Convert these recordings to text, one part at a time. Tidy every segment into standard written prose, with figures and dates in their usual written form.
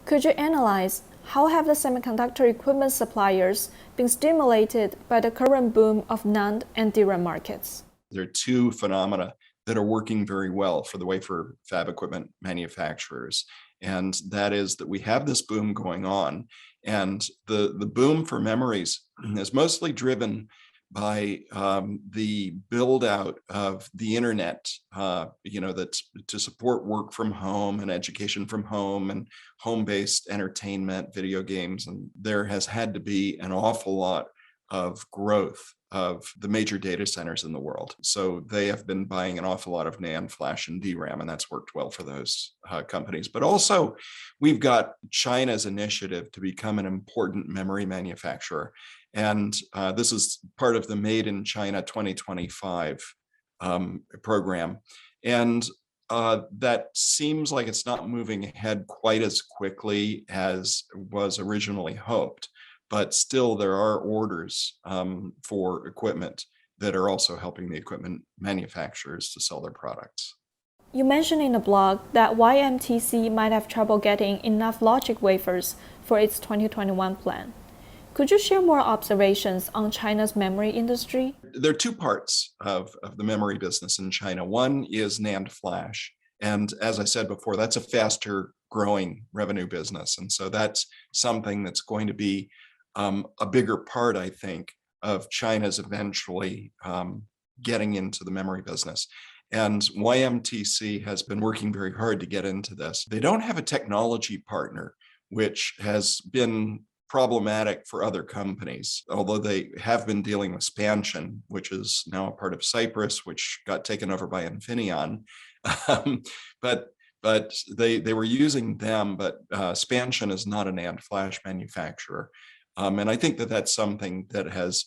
Could you analyze how have the semiconductor equipment suppliers been stimulated by the current boom of NAND and DRAM markets? There are two phenomena that are working very well for the wafer fab equipment manufacturers. And that is that we have this boom going on. And the boom for memories is mostly driven by the build out of the internet, that's to support work from home and education from home and home-based entertainment, video games. And there has had to be an awful lot of growth of the major data centers in the world. So they have been buying an awful lot of NAND, flash, and DRAM, and that's worked well for those companies. But also, we've got China's initiative to become an important memory manufacturer. And this is part of the Made in China 2025 program. And that seems like it's not moving ahead quite as quickly as was originally hoped. But still, there are orders for equipment that are also helping the equipment manufacturers to sell their products. You mentioned in the blog that YMTC might have trouble getting enough logic wafers for its 2021 plan. Could you share more observations on China's memory industry? There are two parts of the memory business in China. One is NAND flash. And as I said before, that's a faster growing revenue business. And so that's something that's going to be a bigger part, I think, of China's eventually getting into the memory business. And YMTC has been working very hard to get into this. They don't have a technology partner, which has been problematic for other companies, although they have been dealing with Spansion, which is now a part of Cypress, which got taken over by Infineon. But they were using them, but Spansion is not a NAND flash manufacturer. And I think that that's something that has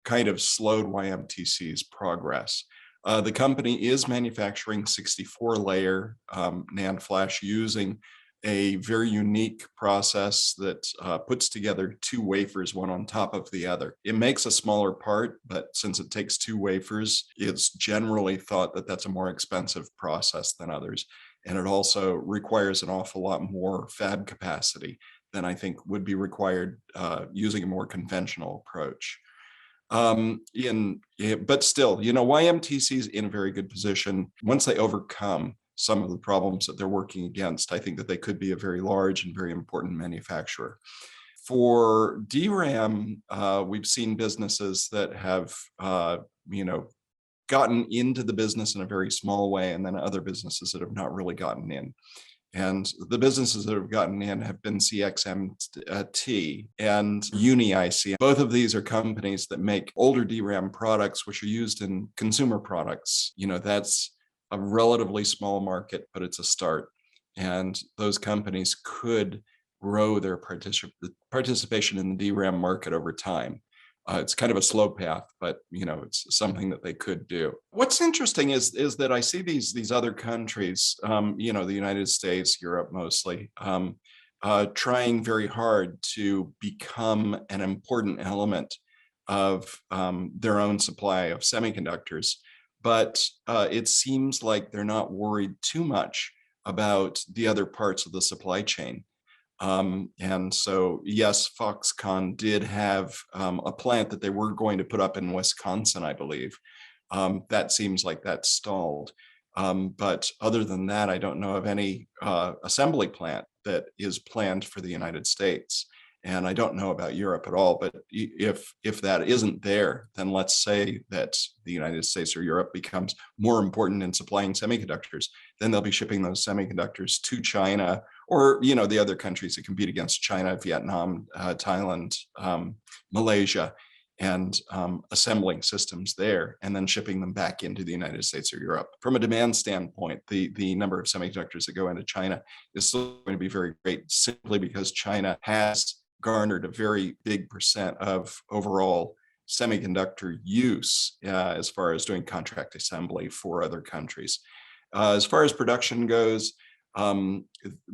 kind of slowed YMTC's progress. The company is manufacturing 64-layer NAND flash using a very unique process that puts together two wafers, one on top of the other. It makes a smaller part, but since it takes two wafers, it's generally thought that that's a more expensive process than others. And it also requires an awful lot more fab capacity than I think would be required using a more conventional approach. But still, YMTC is in a very good position. Once they overcome some of the problems that they're working against, I think that they could be a very large and very important manufacturer. For DRAM, we've seen businesses that have, gotten into the business in a very small way, and then other businesses that have not really gotten in. And the businesses that have gotten in have been CXMT and UniIC. Both of these are companies that make older DRAM products, which are used in consumer products. That's a relatively small market, but it's a start. And those companies could grow their participation in the DRAM market over time. It's kind of a slow path, but it's something that they could do. What's interesting is that I see these other countries, the United States, Europe mostly, trying very hard to become an important element of their own supply of semiconductors. But it seems like they're not worried too much about the other parts of the supply chain. And so, yes, Foxconn did have a plant that they were going to put up in Wisconsin, I believe. That seems like that's stalled. But other than that, I don't know of any assembly plant that is planned for the United States. And I don't know about Europe at all, but if that isn't there, then let's say that the United States or Europe becomes more important in supplying semiconductors, then they'll be shipping those semiconductors to China or, the other countries that compete against China, Vietnam, Thailand, Malaysia, and assembling systems there and then shipping them back into the United States or Europe. From a demand standpoint, the number of semiconductors that go into China is still going to be very great simply because China has garnered a very big percent of overall semiconductor use as far as doing contract assembly for other countries. As far as production goes,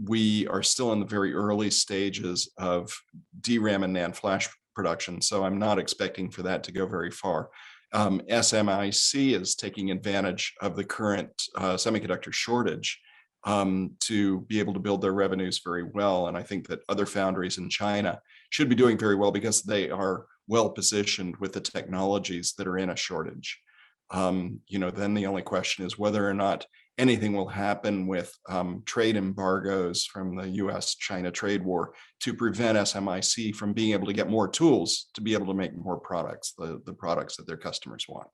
we are still in the very early stages of DRAM and NAND flash production, so I'm not expecting for that to go very far. SMIC is taking advantage of the current semiconductor shortage to be able to build their revenues very well. And I think that other foundries in China should be doing very well because they are well positioned with the technologies that are in a shortage. Then the only question is whether or not anything will happen with trade embargoes from the US-China trade war to prevent SMIC from being able to get more tools to be able to make more products, the products that their customers want.